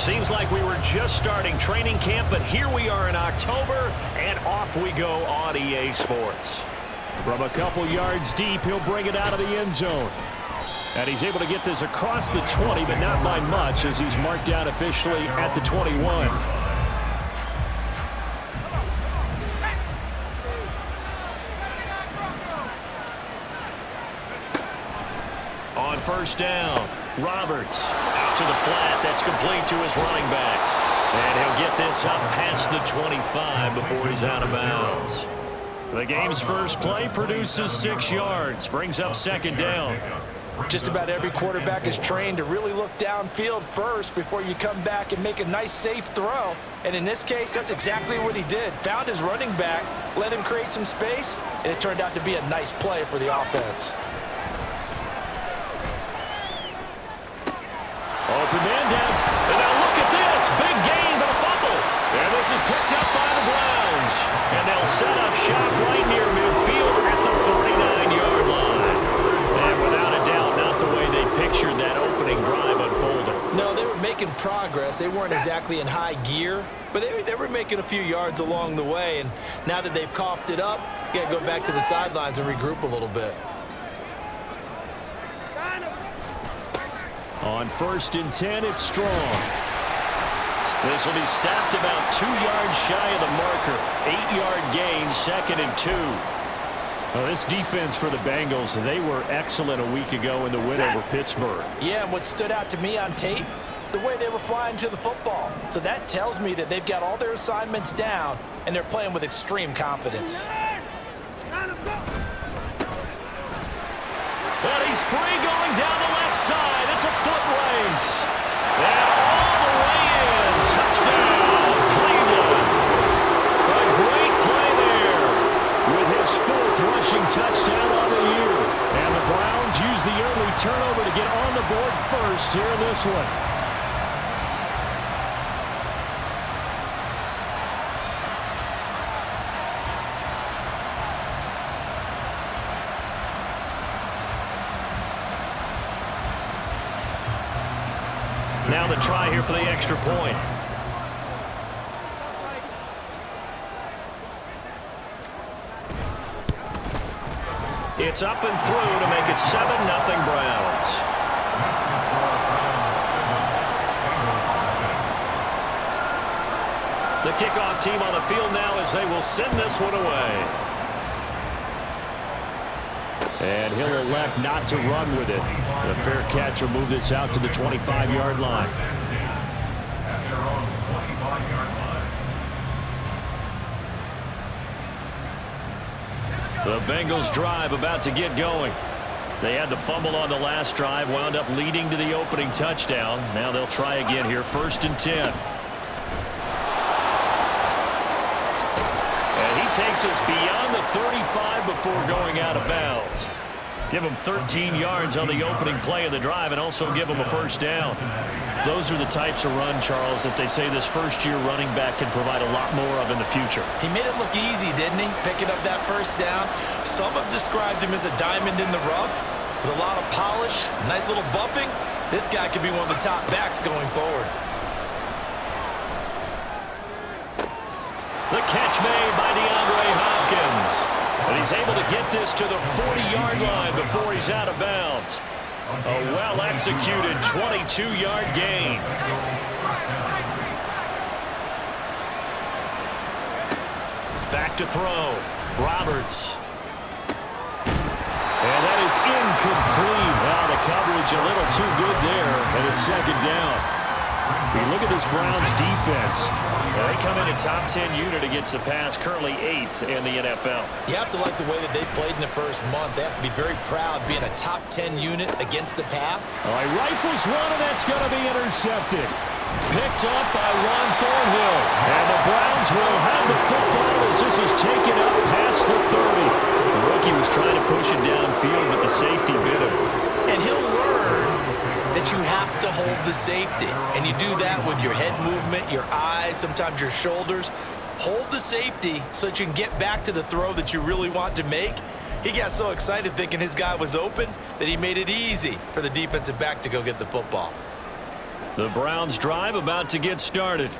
Seems like we were just starting training camp, but here we are in October, and off we go on EA Sports. From a couple yards deep, he'll bring it out of the end zone. And he's able to get this across the 20, but not by much, as he's marked down officially at the 21. On first down, Roberts out to the flat. That's complete to his running back. And he'll get this up past the 25 before he's out of bounds. The game's first play produces 6 yards, brings up second down. Just about every quarterback is trained to really look downfield first before you come back and make a nice, safe throw. And in this case, that's exactly what he did. Found his running back, let him create some space, and it turned out to be a nice play for the offense. Open man down. And now look at this. Big gain, but a fumble. And this is picked up by the Browns. And they'll set up shop right near midfield at the 49-yard line. And without a doubt, not the way they pictured that opening drive unfolding. No, they were making progress. They weren't exactly in high gear, but they were making a few yards along the way. And now that they've coughed it up, you got to go back to the sidelines and regroup a little bit. On 1st and 10, it's Strong. This will be stopped about 2 yards shy of the marker. 8-yard gain, 2nd and 2. Well, this defense for the Bengals, they were excellent a week ago in the win over Pittsburgh. Yeah, and what stood out to me on tape, the way they were flying to the football. So that tells me that they've got all their assignments down, and they're playing with extreme confidence. But he's free going down the left side. It's a foot race. And all the way in. Touchdown, Cleveland. A great play there with his 4th rushing touchdown on the year. And the Browns use the early turnover to get on the board first here in this one. Now the try here for the extra point. It's up and through to make it 7-0 Browns. The kickoff team on the field now as they will send this one away. And he'll elect not to run with it. The fair catch will move this out to the 25-yard line. The Bengals drive about to get going. They had the fumble on the last drive, wound up leading to the opening touchdown. Now they'll try again here, 1st and 10. And he takes us beyond the 35 before going out of bounds. Give him 13 yards on the opening play of the drive and also give him a 1st down. Those are the types of run, Charles, that they say this first-year running back can provide a lot more of in the future. He made it look easy, didn't he? Picking up that 1st down. Some have described him as a diamond in the rough with a lot of polish, nice little bumping. This guy could be one of the top backs going forward. The catch made by DeAndre Hopkins. And he's able to get this to the 40-yard line before he's out of bounds. A well-executed 22-yard gain. Back to throw. Roberts. And that is incomplete. Wow, the coverage a little too good there, and it's 2nd down. You look at this Browns defense. They come in a top 10 unit against the pass, currently 8th in the NFL. You have to like the way that they've played in the first month. They have to be very proud being a top 10 unit against the pass. All right, rifles one, and that's going to be intercepted. Picked up by Ron Thornhill. And the Browns will have the football as this is taken up past the 30. The rookie was trying to push it downfield, but the safety bit him. And he'll learn that you have to hold the safety. And you do that with your head movement, your eyes, sometimes your shoulders. Hold the safety so that you can get back to the throw that you really want to make. He got so excited thinking his guy was open that he made it easy for the defensive back to go get the football. The Browns drive about to get started.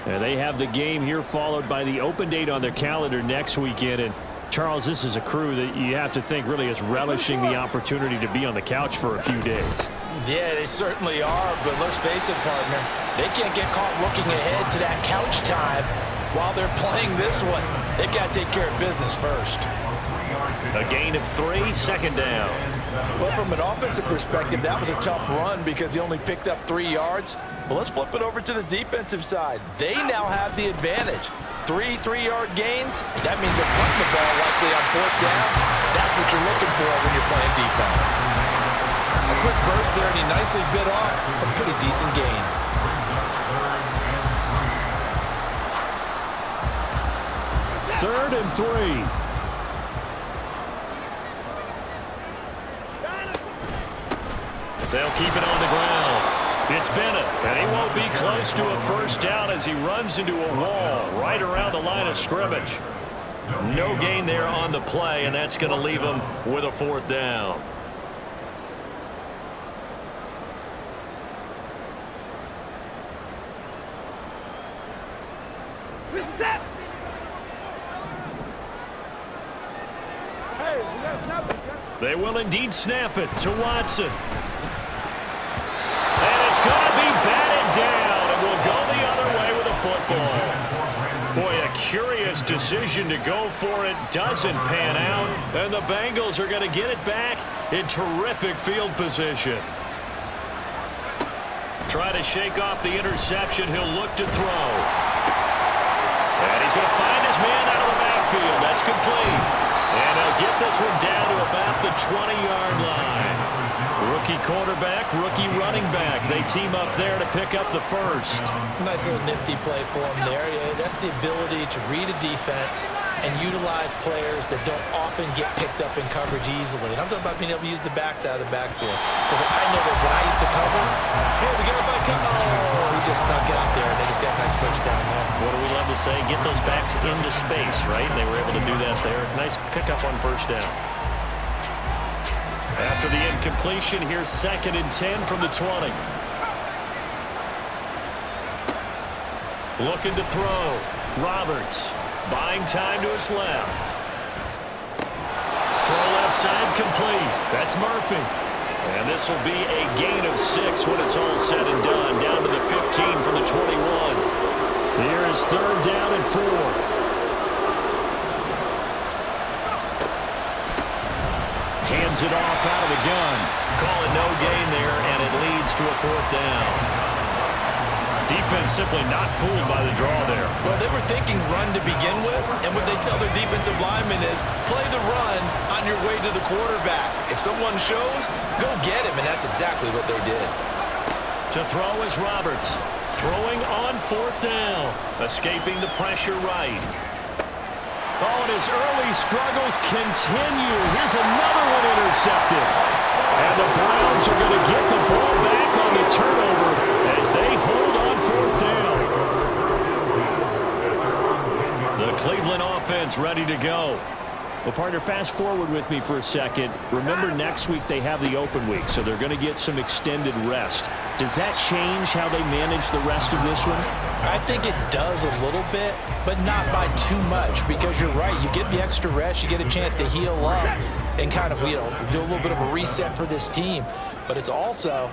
And they have the game here followed by the open date on their calendar next weekend. And Charles, this is a crew that you have to think really is relishing the opportunity to be on the couch for a few days. Yeah, they certainly are, but let's face it, partner. They can't get caught looking ahead to that couch time while they're playing this one. They've got to take care of business first. A gain of 3, second down. Well, from an offensive perspective, that was a tough run because he only picked up 3 yards. But let's flip it over to the defensive side. They now have the advantage. 3 3-yard gains, that means they're putting the ball likely on 4th down. That's what you're looking for when you're playing defense. A quick burst there, and he nicely bit off a pretty decent gain. Third and 3. They'll keep it on the ground. It's Bennett, and he won't be close to a first down as he runs into a wall right around the line of scrimmage. No gain there on the play, and that's going to leave him with a 4th down. They will indeed snap it to Watson. And it's going to be batted down, and will go the other way with a football. Boy, a curious decision to go for it. Doesn't pan out, and the Bengals are going to get it back in terrific field position. Try to shake off the interception. He'll look to throw. And he's going to find his man out of the backfield. That's complete. And he'll get this one down to about the 20-yard line. Rookie quarterback, rookie running back. They team up there to pick up the first. Nice little nifty play for him there. Yeah, that's the ability to read a defense and utilize players that don't often get picked up in coverage easily. And I'm talking about being able to use the backs out of the backfield. Because I know that when I used to cover, hey, we got a back. Oh, he just snuck out there, and they just got a nice first down there. What do we love to say? Get those backs into space, right? They were able to do that there. Nice pickup on first down. After the incompletion, here's 2nd and 10 from the 20. Looking to throw. Roberts buying time to his left. Throw left side complete. That's Murphy. And this will be a gain of 6 when it's all said and done. Down to the 15 from the 21. Here is 3rd down and 4. Hands it off out of the gun. Call it no gain there, and it leads to a 4th down. Defense simply not fooled by the draw there. Well, they were thinking run to begin with, and what they tell their defensive linemen is play the run on your way to the quarterback. If someone shows, go get him, and that's exactly what they did. To throw is Roberts. Throwing on 4th down. Escaping the pressure right. Oh, and his early struggles continue. Here's another one intercepted. And the Browns are going to get the ball back on the turnover as they hold on 4th down. The Cleveland offense ready to go. Well, partner, fast forward with me for a second. Remember, next week they have the open week, so they're going to get some extended rest. Does that change how they manage the rest of this one? I think it does a little bit, but not by too much, because you're right. You get the extra rest, you get a chance to heal up and kind of, do a little bit of a reset for this team. But it's also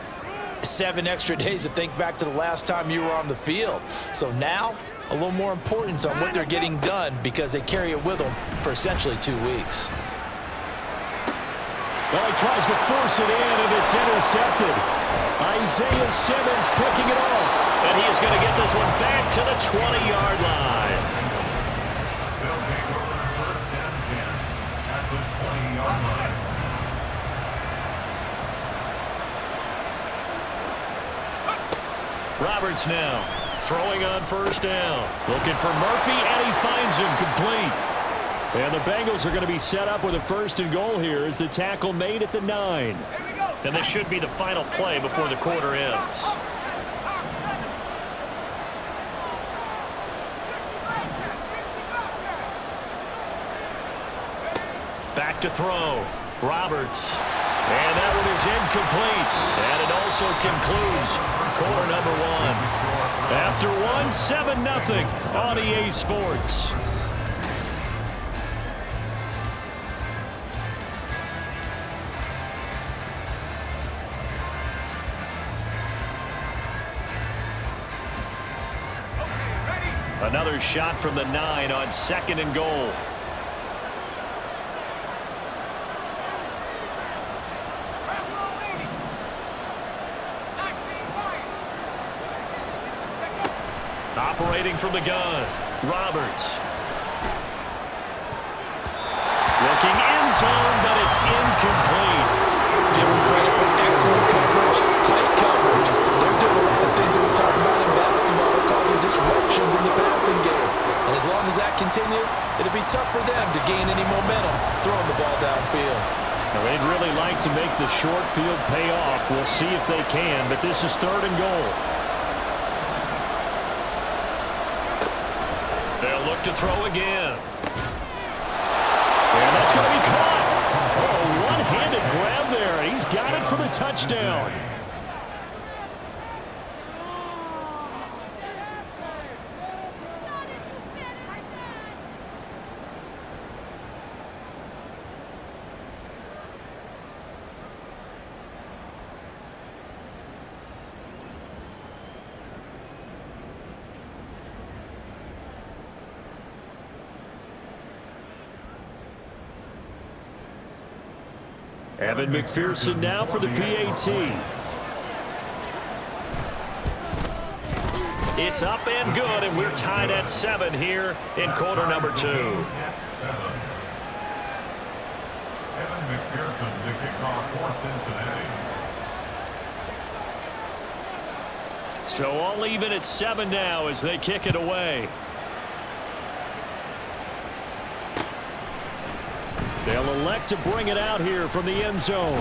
7 extra days to think back to the last time you were on the field. So now, a little more importance on what they're getting done because they carry it with them for essentially 2 weeks. Well, he tries to force it in, and it's intercepted. Isaiah Simmons picking it off. And he is going to get this one back to the 20-yard line. Roberts now throwing on first down. Looking for Murphy, and he finds him complete. And the Bengals are going to be set up with a 1st and goal here as the tackle made at the 9. And this should be the final play before the quarter ends. Back to throw. Roberts And that one is incomplete. And it also concludes quarter number one. After one, 7-0 on EA Sports. Another shot from the 9 on 2nd and goal. Operating from the gun, Roberts. Looking end zone, but it's incomplete. Give them credit for excellent coverage, tight coverage. They're doing a lot of things that we talk about in basketball. They're causing disruptions in the passing game. And as long as that continues, it'll be tough for them to gain any momentum throwing the ball downfield. Well, they'd really like to make the short field pay off. We'll see if they can, but this is 3rd and goal. They'll look to throw again. And that's going to be caught. Oh, one-handed grab there. He's got it for the touchdown. Evan McPherson now for the PAT. It's up and good, and we're tied at 7 here in quarter number 2. Evan McPherson, the kickoff for Cincinnati. So all even at 7 now as they kick it away. They'll elect to bring it out here from the end zone.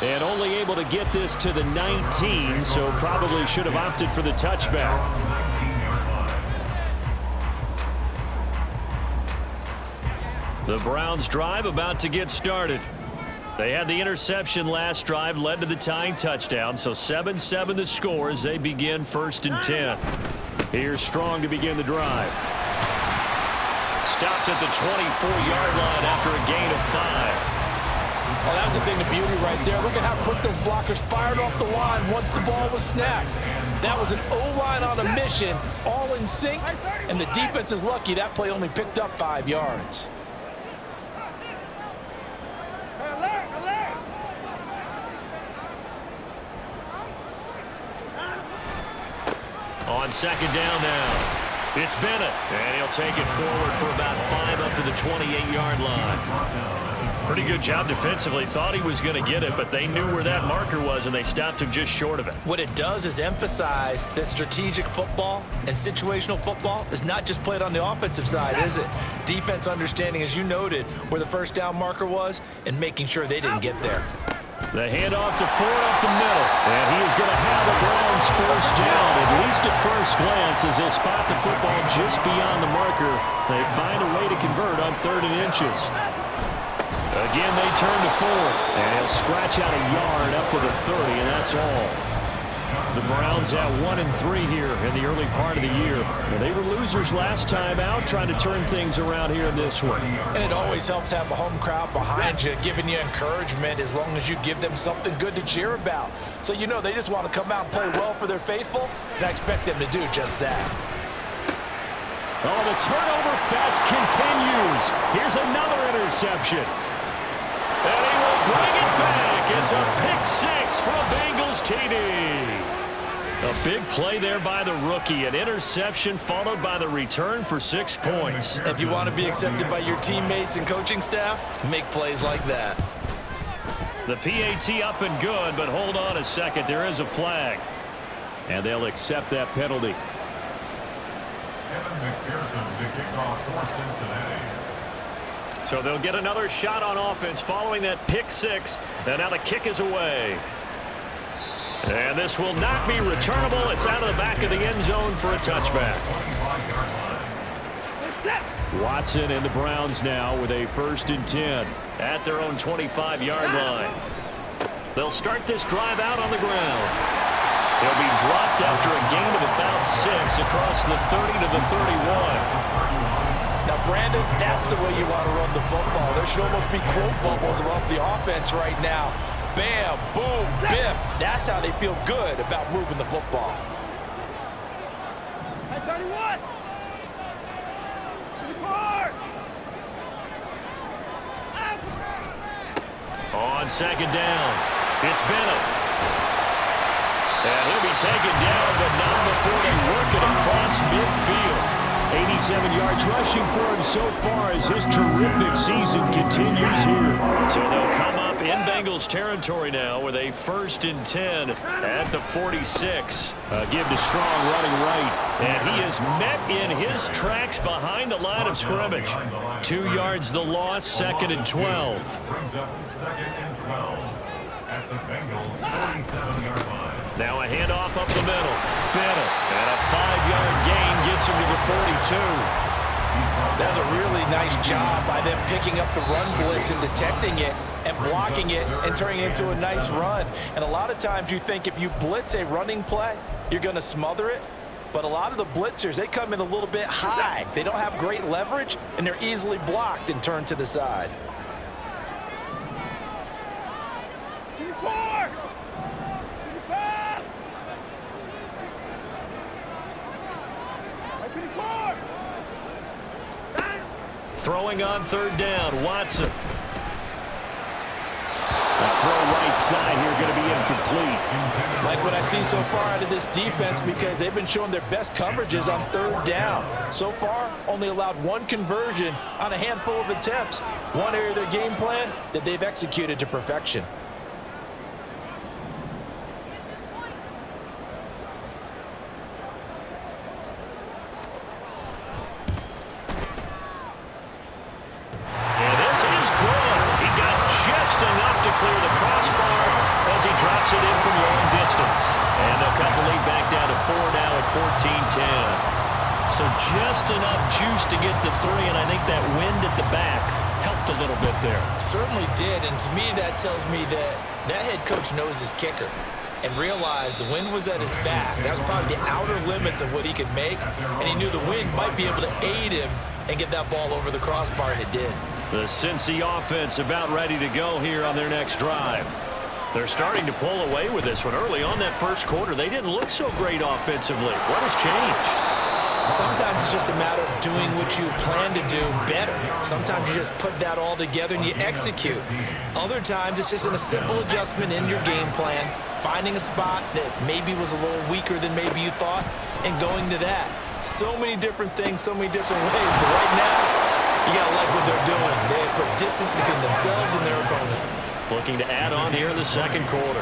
And only able to get this to the 19, so probably should have opted for the touchback. The Browns drive about to get started. They had the interception last drive, led to the tying touchdown, so 7-7 the score as they begin 1st and 10. Here's Strong to begin the drive. Stopped at the 24-yard line after a gain of 5. Oh, that's the thing, the beauty right there. Look at how quick those blockers fired off the line once the ball was snapped. That was an O-line on a mission, all in sync, and the defense is lucky that play only picked up 5 yards. On 2nd down now. It's Bennett, and he'll take it forward for about 5 up to the 28-yard line. Pretty good job defensively. Thought he was going to get it, but they knew where that marker was, and they stopped him just short of it. What it does is emphasize that strategic football and situational football is not just played on the offensive side, is it? Defense understanding, as you noted, where the 1st down marker was and making sure they didn't get there. The handoff to Ford up the middle. And he is going to have the Browns 1st down, at least at first glance, as they'll spot the football just beyond the marker. They find a way to convert on 3rd and inches. Again, they turn to Ford. And he'll scratch out a yard up to the 30, and that's all. The Browns at 1-3 here in the early part of the year. Well, they were losers last time out, trying to turn things around here in this one. And it always helps to have a home crowd behind you, giving you encouragement as long as you give them something good to cheer about. So you know they just want to come out and play well for their faithful, and I expect them to do just that. Oh, the turnover fest continues. Here's another interception. And he will bring it back. It's a pick-6 for a Bengals TD. A big play there by the rookie. An interception followed by the return for 6 points. If you want to be accepted by your teammates and coaching staff, make plays like that. The PAT up and good, but hold on a second. There is a flag. And they'll accept that penalty. Evan McPherson, the kickoff for Cincinnati. So they'll get another shot on offense following that pick-6. And now the kick is away. And this will not be returnable. It's out of the back of the end zone for a touchback. Watson and the Browns now with a 1st and 10. At their own 25-yard line. They'll start this drive out on the ground. He'll be dropped after a gain of about 6 across the 30 to the 31. Now, Brandon, that's the way you want to run the football. There should almost be quote bubbles above the offense right now. Bam, boom, biff. That's how they feel good about moving the football. Hey, 31! On 2nd down, it's Bennett. And he'll be taken down, but not before they work it across midfield. 87 yards rushing for him so far as his terrific season continues here. So they'll come up in Bengals territory now with a 1st and 10 at the 46. Give to Strong running right. And he is met in his tracks behind the line of scrimmage. 2 yards the loss, 2nd and 12. Brings up 2nd and 12 at the Bengals 47-yard line. Now a handoff up the middle. Bennett. And a 5-yard gain gets him to the 42. That's a really nice job by them picking up the run blitz and detecting it and blocking it and turning it into a nice run. And a lot of times you think if you blitz a running play, you're going to smother it. But a lot of the blitzers, they come in a little bit high. They don't have great leverage, and they're easily blocked and turned to the side. Throwing on 3rd down, Watson. That throw right side here going to be incomplete. Like what I see so far out of this defense, because they've been showing their best coverages on 3rd down. So far, only allowed 1 conversion on a handful of attempts. One area of their game plan that they've executed to perfection. Clear the crossbar as he drops it in from long distance. And they'll cut the lead back down to 4 now at 14-10. So just enough juice to get the 3, and I think that wind at the back helped a little bit there. Certainly did, and to me that tells me that that head coach knows his kicker and realized the wind was at his back. That was probably the outer limits of what he could make, and he knew the wind might be able to aid him and get that ball over the crossbar, and it did. The Cincy offense about ready to go here on their next drive. They're starting to pull away with this one. Early on that first quarter, they didn't look so great offensively. What has changed? Sometimes it's just a matter of doing what you plan to do better. Sometimes you just put that all together and you execute. Other times it's just a simple adjustment in your game plan, finding a spot that maybe was a little weaker than maybe you thought, and going to that. So many different things, so many different ways, but right now, you gotta like what they're doing. They have put distance between themselves and their opponent. Looking to add on here in the second quarter.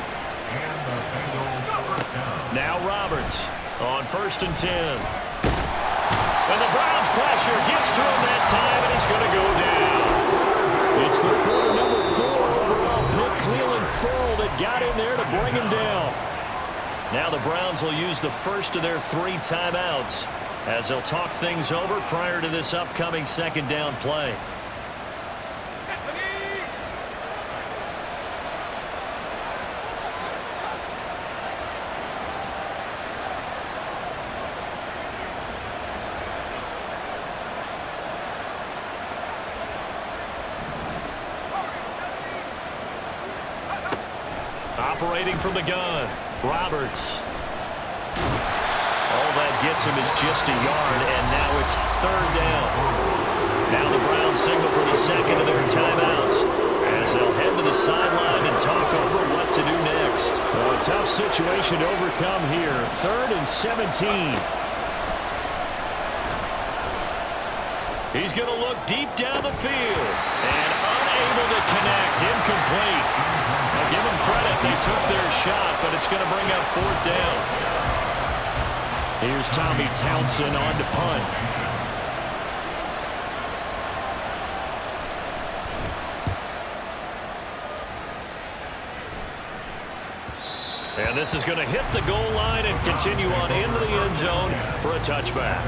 Now Roberts on 1st and 10. And the Browns pressure gets to him that time, and he's going to go down. It's the former number 4 overall pick, Cleveland Ferrell, that got in there to bring him down. Now the Browns will use the first of their 3 timeouts as they'll talk things over prior to this upcoming 2nd down play. Operating from the gun, Roberts. All that gets him is just a yard, and now it's 3rd down. Now the Browns signal for the second of their timeouts as they'll head to the sideline and talk over what to do next. Well, a tough situation to overcome here. 3rd and 17. He's going to look deep down the field and unable to connect, incomplete. Now give them credit, they took their shot, but it's going to bring up 4th down. Here's Tommy Townsend on to punt. And this is going to hit the goal line and continue on into the end zone for a touchback.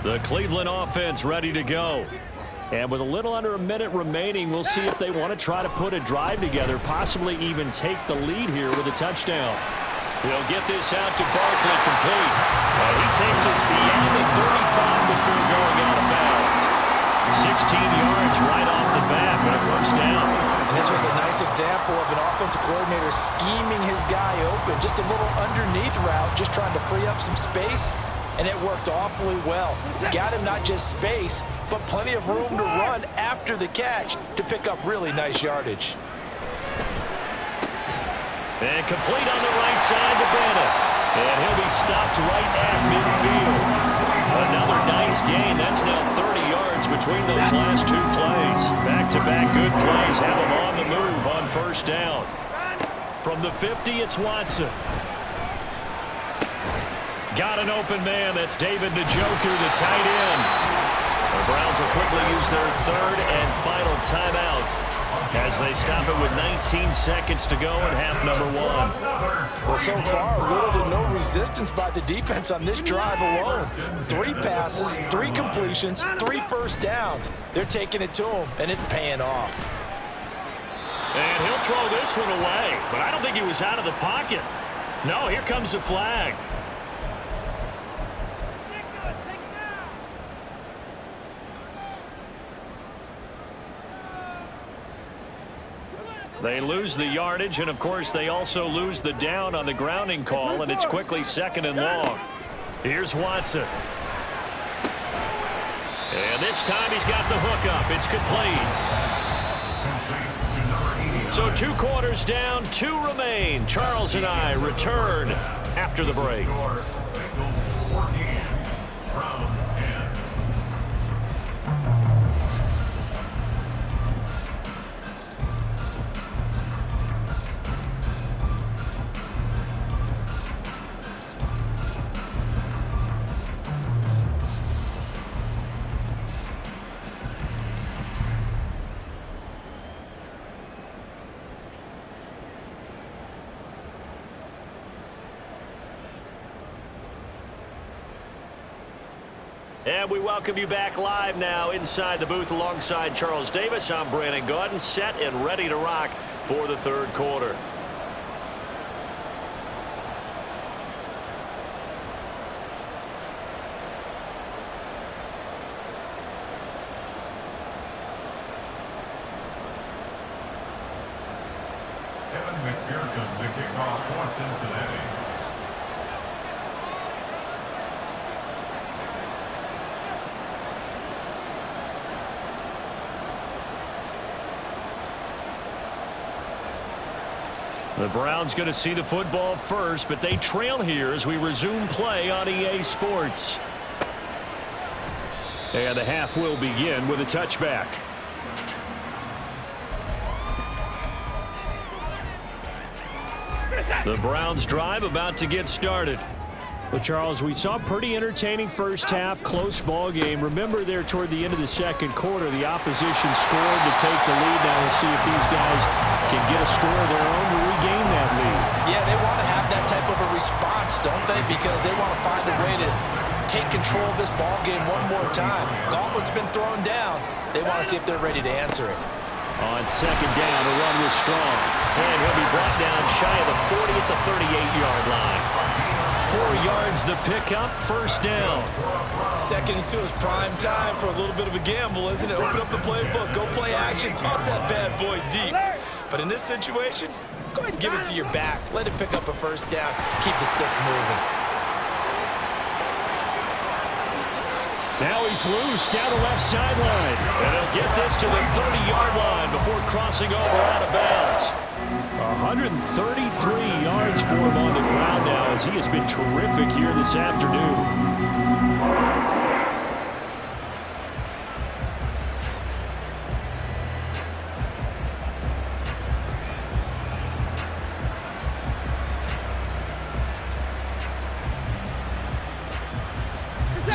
The Cleveland offense ready to go. And with a little under a minute remaining, we'll see if they want to try to put a drive together, possibly even take the lead here with a touchdown. He'll get this out to Barkley, complete. He takes us beyond the 35 before going out of bounds. 16 yards right off the bat with a first down. And this was a nice example of an offensive coordinator scheming his guy open. Just a little underneath route, just trying to free up some space, and it worked awfully well. Got him not just space, but plenty of room to run after the catch to pick up really nice yardage. And complete on the right side to Bennett. And he'll be stopped right at midfield. Another nice gain. That's now 30 yards between those last two plays. Back-to-back good plays have him on the move on first down. From the 50, it's Watson. Got an open man. That's David Njoku, the tight end. The Browns will quickly use their third and final timeout as they stop it with 19 seconds to go in half number one. Well, so far, little to no resistance by the defense on this drive alone. 3 passes, 3 completions, 3 first downs. They're taking it to him, and it's paying off. And he'll throw this one away, but I don't think he was out of the pocket. No, here comes the flag. They lose the yardage, and of course they also lose the down on the grounding call, and it's quickly 2nd and long. Here's Watson. And this time he's got the hook up. It's complete. So 2 quarters down, 2 remain. Charles and I return after the break. Bengals 14, Browns 10. And we welcome you back live now inside the booth alongside Charles Davis. I'm Brandon Gaudin, set and ready to rock for the third quarter. Evan McPherson to kick off for Cincinnati. The Browns going to see the football first, but they trail here as we resume play on EA Sports. And the half will begin with a touchback. The Browns drive about to get started. Well, Charles, we saw a pretty entertaining first half, close ball game. Remember there toward the end of the second quarter, the opposition scored to take the lead. Now we'll see if these guys can get a score of their own to regain that lead. Yeah, they want to have that type of a response, don't they? Because they want to find a way to take control of this ball game one more time. Gauntlet's been thrown down. They want to see if they're ready to answer it. On second down, the run was strong. And he'll be brought down shy of the 40 at the 38-yard line. 4 yards the pickup, first down. 2nd and 2 is prime time for a little bit of a gamble, isn't it? Open up the playbook, go play action, toss that bad boy deep. But in this situation, go ahead and give it to your back. Let it pick up a first down. Keep the sticks moving. Now he's loose down the left sideline. And he'll get this to the 30-yard line before crossing over out of bounds. 133 yards for him on the ground now as he has been terrific here this afternoon.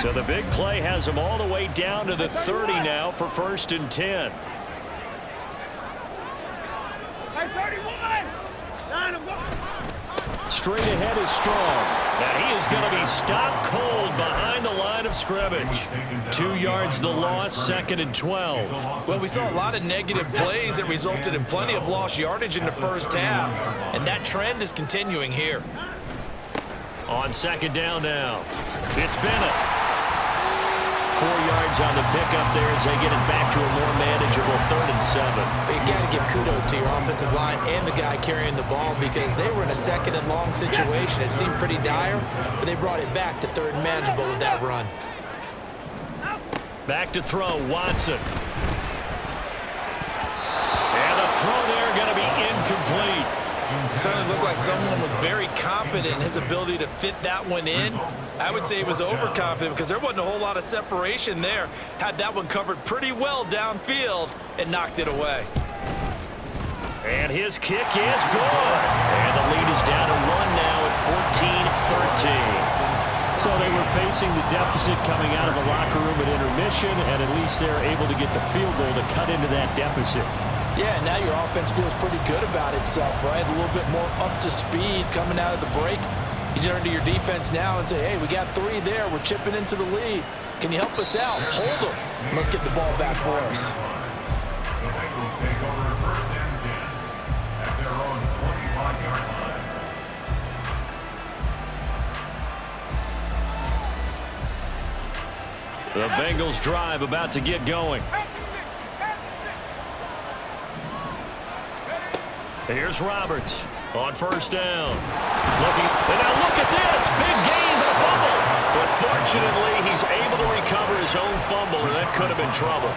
So the big play has him all the way down to the 30 now for 1st and 10. straight ahead is strong. Now he is going to be stopped cold behind the line of scrimmage. 2 yards the loss, 2nd and 12. Well, we saw a lot of negative plays that resulted in plenty of lost yardage in the first half, and that trend is continuing here. On 2nd down now, it's Bennett. 4 yards on the pickup there as they get it back to a more manageable 3rd and 7. You got to give kudos to your offensive line and the guy carrying the ball because they were in a 2nd and long situation. It seemed pretty dire, but they brought it back to 3rd and manageable with that run. Back to throw, Watson. And the throw there going to be incomplete. Certainly looked like someone was very confident in his ability to fit that one in. I would say he was overconfident because there wasn't a whole lot of separation there. Had that one covered pretty well downfield and knocked it away. And his kick is good. And the lead is down to 1 now at 14-13. So they were facing the deficit coming out of the locker room at intermission, and at least they're able to get the field goal to cut into that deficit. Yeah, now your offense feels pretty good about itself, right? A little bit more up to speed coming out of the break. You turn to your defense now and say, hey, we got 3 there. We're chipping into the lead. Can you help us out? Hold them. Let's get the ball back for us. The Bengals take over 1st and 10 at their own 25-yard line. The Bengals drive about to get going. Here's Roberts on 1st down. And now look at this. Big gain, but a fumble. But fortunately, he's able to recover his own fumble, and that could have been trouble.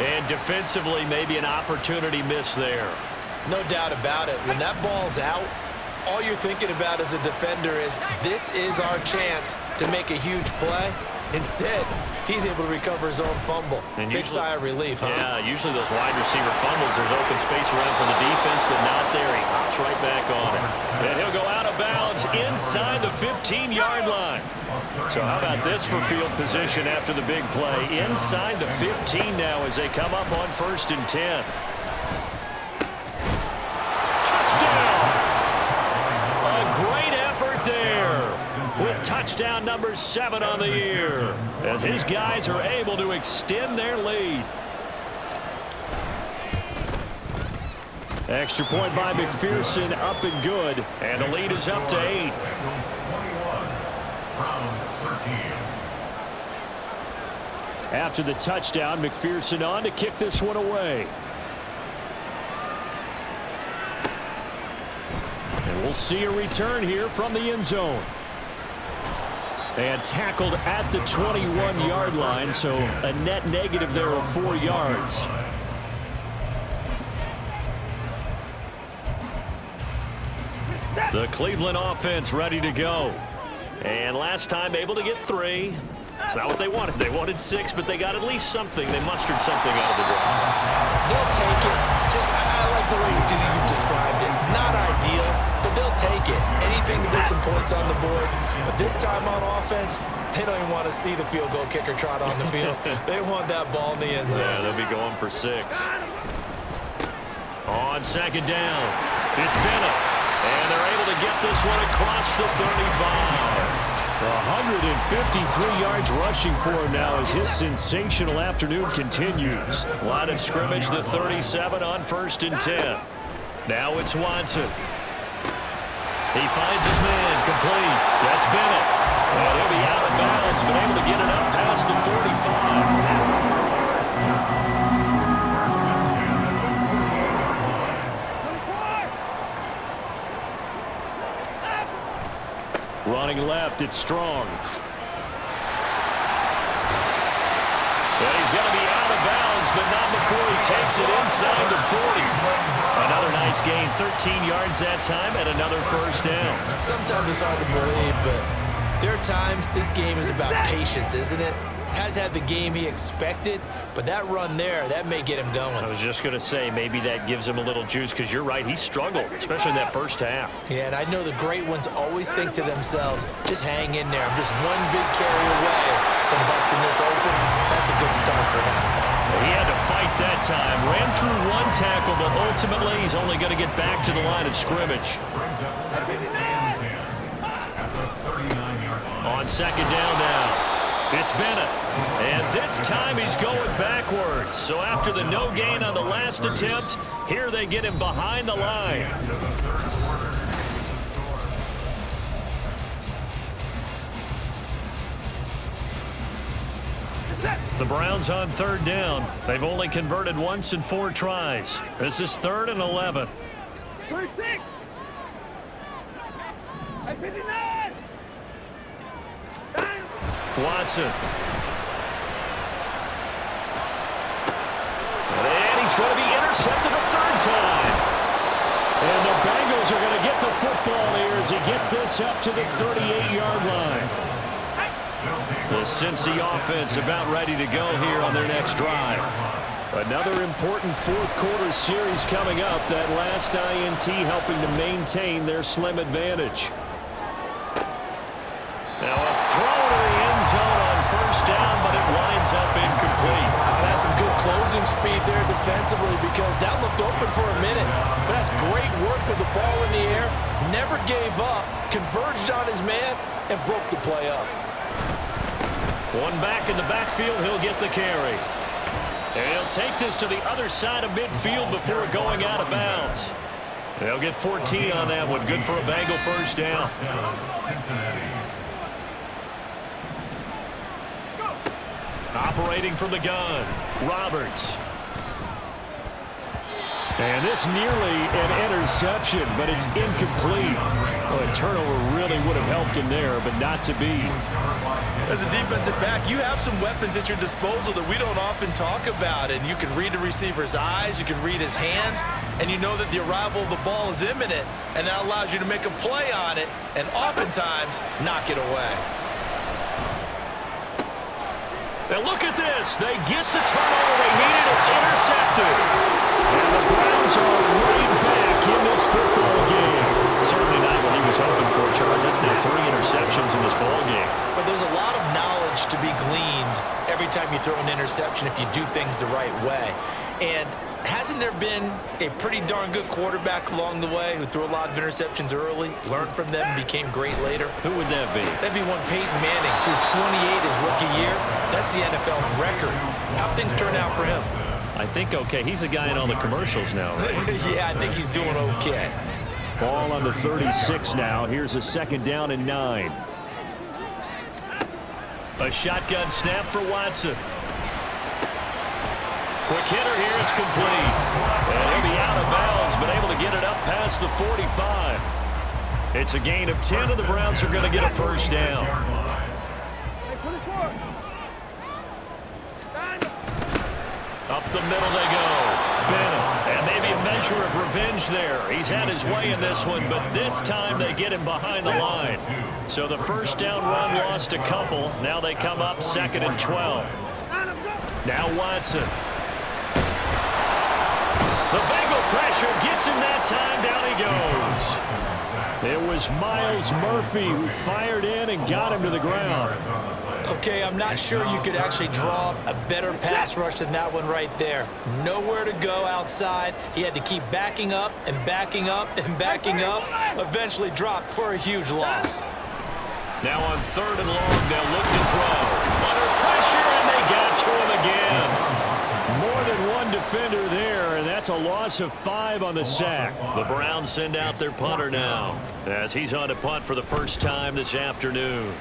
And defensively, maybe an opportunity miss there. No doubt about it. When that ball's out, all you're thinking about as a defender is this is our chance to make a huge play. Instead, he's able to recover his own fumble. And big sigh of relief, huh? Yeah, usually those wide receiver fumbles, there's open space around for the defense, but not there. He hops right back on it. And he'll go out of bounds inside the 15-yard line. So how about this for field position after the big play? Inside the 15 now as they come up on 1st and 10. Touchdown! A great effort there with touchdown number 7 on the year as his guys are able to extend their lead. Extra point by McPherson, up and good. And the lead is up to 8. After the touchdown, McPherson on to kick this one away. And we'll see a return here from the end zone. And tackled at the 21-yard line, so a net negative there of 4 yards. The Cleveland offense ready to go. And last time able to get 3. It's not what they wanted. They wanted 6, but they got at least something. They mustered something out of the drive. They'll take it. I like the way you described it. Not ideal, but they'll take it. Anything to put some points on the board. But this time on offense, they don't even want to see the field goal kicker trot on the field. They want that ball in the end zone. Yeah, they'll be going for 6. On 2nd down, it's Bennett. And they're able to get this one across the 35. 153 yards rushing for him now as his sensational afternoon continues. Line of scrimmage, the 37 on 1st and 10. Now it's Watson. He finds his man, complete. That's Bennett. And he'll be out of bounds, but able to get it up past the 45. Running left, it's Strong. And he's going to be out of bounds, but not before he takes it inside the 40. Another nice gain, 13 yards that time, and another 1st down. Sometimes it's hard to believe, but there are times this game is about patience, isn't it? Has had the game he expected, but that run there, that may get him going. I was just going to say, maybe that gives him a little juice, because you're right, he struggled, especially in that first half. Yeah, and I know the great ones always think to themselves, just hang in there. I'm just one big carry away from busting this open. That's a good start for him. He had to fight that time. Ran through 1 tackle, but ultimately he's only going to get back to the line of scrimmage. Brings up 2nd and 10. On second down now, it's Bennett. And this time he's going backwards. So after the no gain on the last attempt, here they get him behind the line. The Browns on third down. They've only converted once in 4 tries. This is 3rd and 11. First 6. At 59. Watson. And he's going to be intercepted a 3rd time. And the Bengals are going to get the football here as he gets this up to the 38-yard line. The Cincy offense about ready to go here on their next drive. Another important fourth-quarter series coming up. That last INT helping to maintain their slim advantage. Now a throw to the end zone on first down, but it winds up incomplete. That's some good closing speed there defensively because that looked open for a minute. But that's great work with the ball in the air. Never gave up, converged on his man, and broke the play up. One back in the backfield, he'll get the carry. And he'll take this to the other side of midfield before going out of bounds. They'll get 14 on that one. Good for a Bengal first down. Operating from the gun, Roberts. And this nearly an interception, but it's incomplete. Well, a turnover really would have helped him there, but not to be. As a defensive back, you have some weapons at your disposal that we don't often talk about. And you can read the receiver's eyes, you can read his hands, and you know that the arrival of the ball is imminent, and that allows you to make a play on it and oftentimes knock it away. Now look at this. They get the turnover they needed. It's intercepted. And the Browns are right back in this football game. Certainly not what he was hoping for, Charles. That's now 3 interceptions in this ball game. But there's a lot of knowledge to be gleaned every time you throw an interception if you do things the right way. And hasn't there been a pretty darn good quarterback along the way who threw a lot of interceptions early, learned from them, and became great later? Who would that be? That'd be one Peyton Manning threw 28 his rookie year. That's the NFL record. How'd things turn out for him? I think okay. He's a guy in all the commercials now, right? Yeah, I think he's doing okay. Ball on the 36 now. Here's a 2nd down and 9. A shotgun snap for Watson. Quick hitter here, it's complete. And he'll be out of bounds, but able to get it up past the 45. It's a gain of 10, and the Browns are going to get a first down. Up the middle they go. Bennett, and maybe a measure of revenge there. He's had his way in this one, but this time they get him behind the line. So the first down run lost a couple. Now they come up 2nd and 12. Now Watson. The Bengal pressure gets him that time. Down he goes. It was Miles Murphy who fired in and got him to the ground. Okay, I'm not sure you could actually draw a better pass rush than that one right there. Nowhere to go outside. He had to keep backing up and backing up and backing up. Eventually dropped for a huge loss. Now on 3rd and long, they'll look to throw. Under pressure, and they got to him again. More than one defender there, and that's a loss of 5 on the sack. The Browns send out their punter now, as he's on to punt for the first time this afternoon.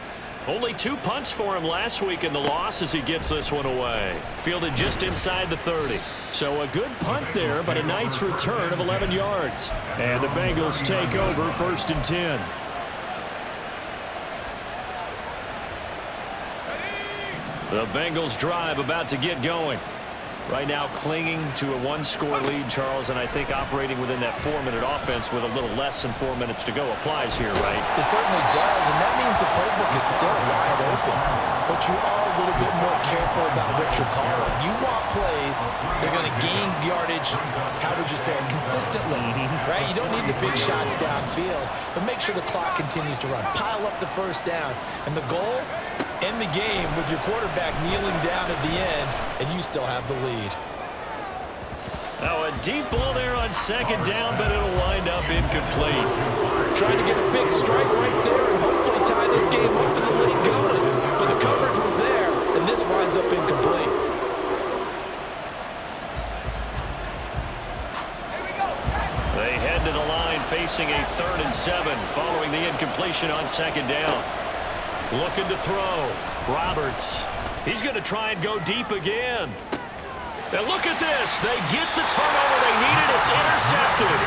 Only 2 punts for him last week in the loss as he gets this one away. Fielded just inside the 30. So a good punt there, but a nice return of 11 yards. And the Bengals take over 1st and 10. The Bengals drive about to get going. Right now clinging to a 1-score lead, Charles, and I think operating within that 4-minute offense with a little less than 4 minutes to go applies here, right? It certainly does, and that means the playbook is still wide open. But you are a little bit more careful about what you're calling. You want plays, they're going to gain yardage, how would you say it, consistently, right? You don't need the big shots downfield, but make sure the clock continues to run. Pile up the first downs, and the goal, end the game with your quarterback kneeling down at the end, and you still have the lead. Now a deep ball there on 2nd down, but it'll wind up incomplete. Trying to get a big strike right there and hopefully tie this game up in the late go. facing a 3rd and 7 following the incompletion on 2nd down. Looking to throw. Roberts. He's going to try and go deep again. And look at this. They get the turnover they needed. It's intercepted.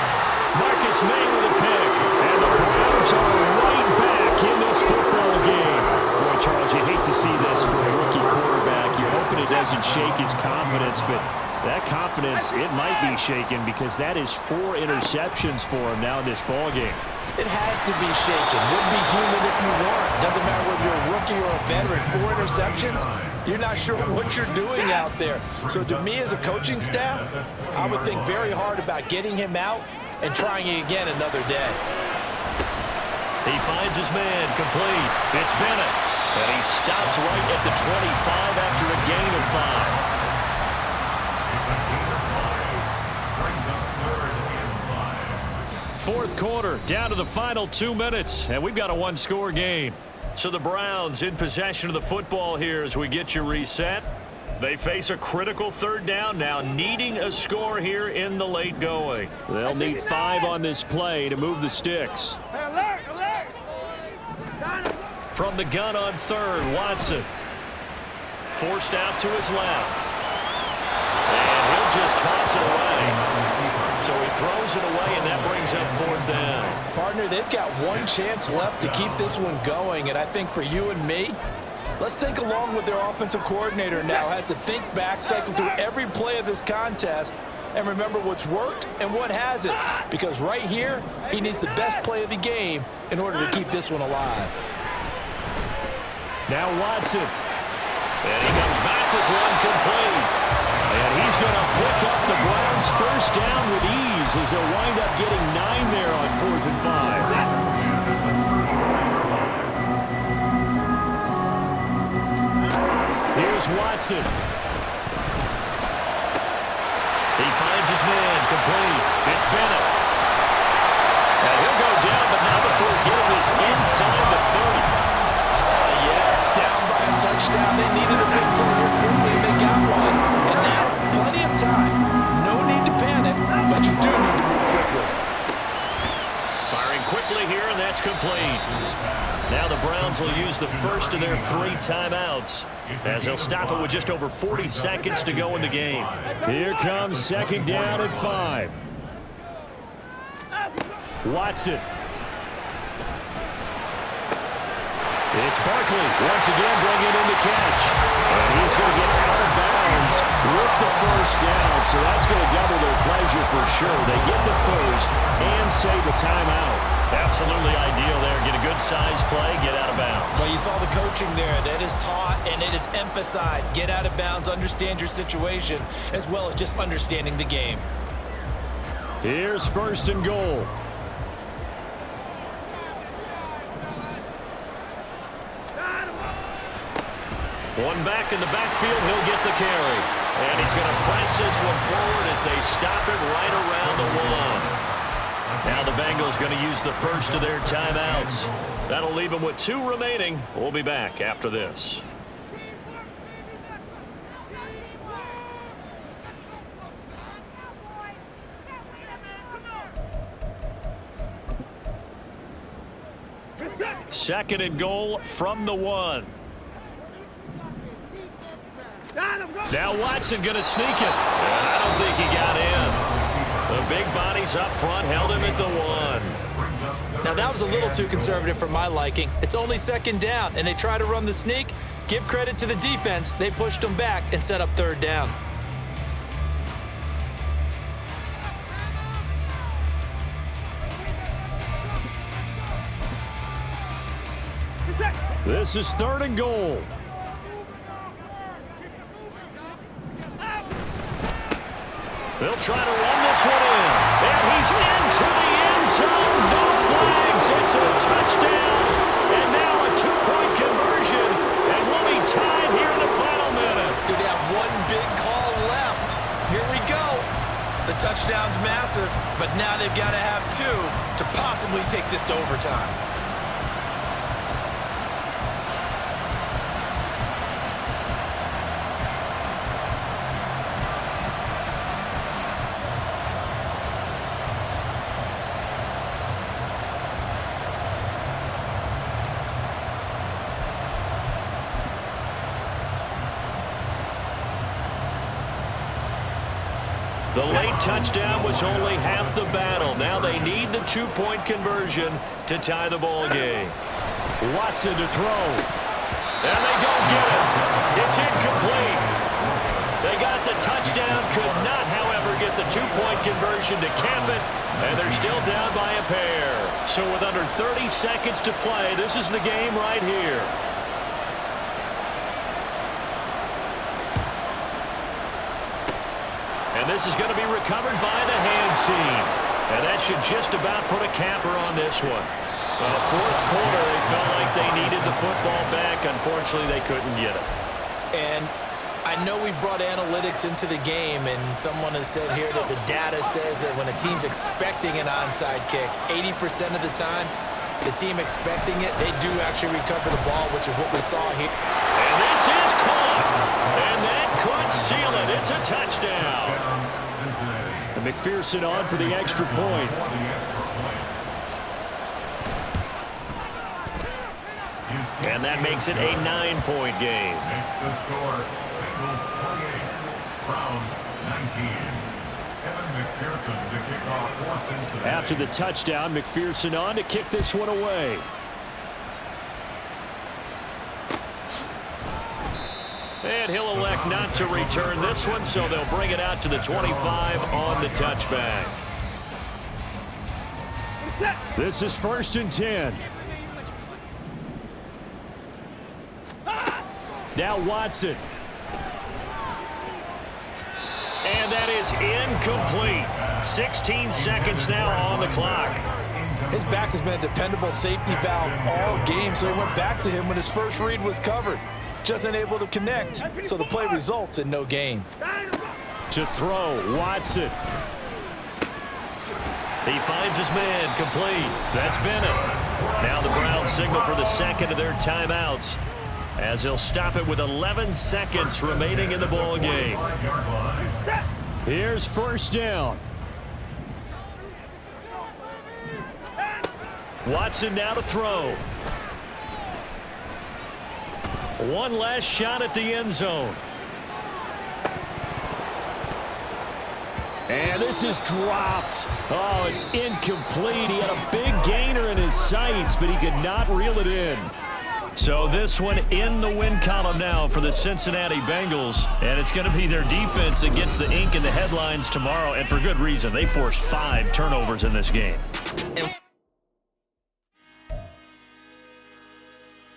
Marcus May with a pick. And the Browns are right back in this football game. Boy, Charles, you hate to see this for a rookie quarterback. You're hoping it doesn't shake his confidence, but that confidence, it might be shaken because that is 4 interceptions for him now in this ball game. It has to be shaken. Wouldn't be human if you weren't. Doesn't matter whether you're a rookie or a veteran. 4 interceptions, you're not sure what you're doing out there. So to me as a coaching staff, I would think very hard about getting him out and trying it again another day. He finds his man complete. It's Bennett. And he stopped right at the 25 after a gain of 5. Fourth quarter, down to the final 2 minutes, and we've got a 1-score game. So the Browns in possession of the football here as we get you reset. They face a critical 3rd down now, needing a score here in the late going. They'll need 5 on this play to move the sticks. Alert, alert. From the gun on 3rd, Watson. Forced out to his left. And he'll just toss it away. So he throws it away, and that brings up 4th down. Partner, they've got one chance left to keep this one going, and I think for you and me, let's think along with their offensive coordinator now has to think back, cycle through every play of this contest, and remember what's worked and what hasn't. Because right here, he needs the best play of the game in order to keep this one alive. Now Watson. And he comes back with one complete. And he's going to pick up the Browns' first down with ease as they'll wind up getting 9 there on 4th and 5. Here's Watson. He finds his man complete. It's Bennett. And he'll go down, but not before getting this inside the 30. Yes, down by a touchdown. They needed a big play here quickly, and they got one. And now, plenty of time. No need to panic, but you do need to move quickly. Firing quickly here, and that's complete. Now the Browns will use the first of their 3 timeouts as they'll stop it with just over 40 seconds to go in the game. Here comes 2nd down and 5. Watson. It's Barkley once again bringing in the catch. And he's going to get out of bounds with the first down. So that's going to double their pleasure for sure. They get the first and save a timeout. Absolutely ideal there. Get a good size play, get out of bounds. Well, you saw the coaching there. That is taught and it is emphasized. Get out of bounds, understand your situation, as well as just understanding the game. Here's 1st and goal. One back in the backfield, he'll get the carry. And he's going to press this one forward as they stop it right around the 1. Now the Bengals going to use the first of their timeouts. That'll leave them with 2 remaining. We'll be back after this. Second and goal from the 1. Now Watson going to sneak it. And I don't think he got in. The big bodies up front held him at the 1. Now that was a little too conservative for my liking. It's only 2nd down, and they try to run the sneak. Give credit to the defense. They pushed them back and set up 3rd down. This is 3rd and goal. They'll try to run this one in. And he's into the end zone. No flags. It's a touchdown. And now a 2-point conversion. And we'll be tied here in the final minute. Do they have one big call left? Here we go. The touchdown's massive, but now they've got to have 2 to possibly take this to overtime. The late touchdown was only half the battle. Now they need the two-point conversion to tie the ball game. Watson to throw. And they don't get it. It's incomplete. They got the touchdown, could not, however, get the two-point conversion to cap it, and they're still down by a pair. So with under 30 seconds to play, this is the game right here. And this is going to be recovered by the hands team. And that should just about put a capper on this one. Fourth quarter, they felt like they needed the football back. Unfortunately, they couldn't get it. And I know we brought analytics into the game, and someone has said here that the data says that when a team's expecting an onside kick, 80% of the time, the team expecting it, they do actually recover the ball, which is what we saw here. And this is caught. And that could seal it. It's a touchdown. And McPherson on for the extra point. And that makes it a 9-point game. Makes the score Bengals 28, Browns 19. Evan McPherson to kick off for Cincinnati. After the touchdown, McPherson on to kick this one away. And he'll elect not to return this one, so they'll bring it out to the 25 on the touchback. This is 1st and 10. Now Watson. And that is incomplete. 16 seconds now on the clock. His back has been a dependable safety valve all game, so he went back to him when his first read was covered. Just unable to connect, so the play results in no gain. To throw, Watson. He finds his man, complete. That's Bennett. Now the Browns signal for the second of their timeouts, as he'll stop it with 11 seconds remaining in the ball game. Here's 1st down. Watson now to throw. One last shot at the end zone. And this is dropped. Oh, it's incomplete. He had a big gainer in his sights, but he could not reel it in. So this one in the win column now for the Cincinnati Bengals. And it's going to be their defense that gets the ink in the headlines tomorrow, and for good reason. They forced 5 turnovers in this game.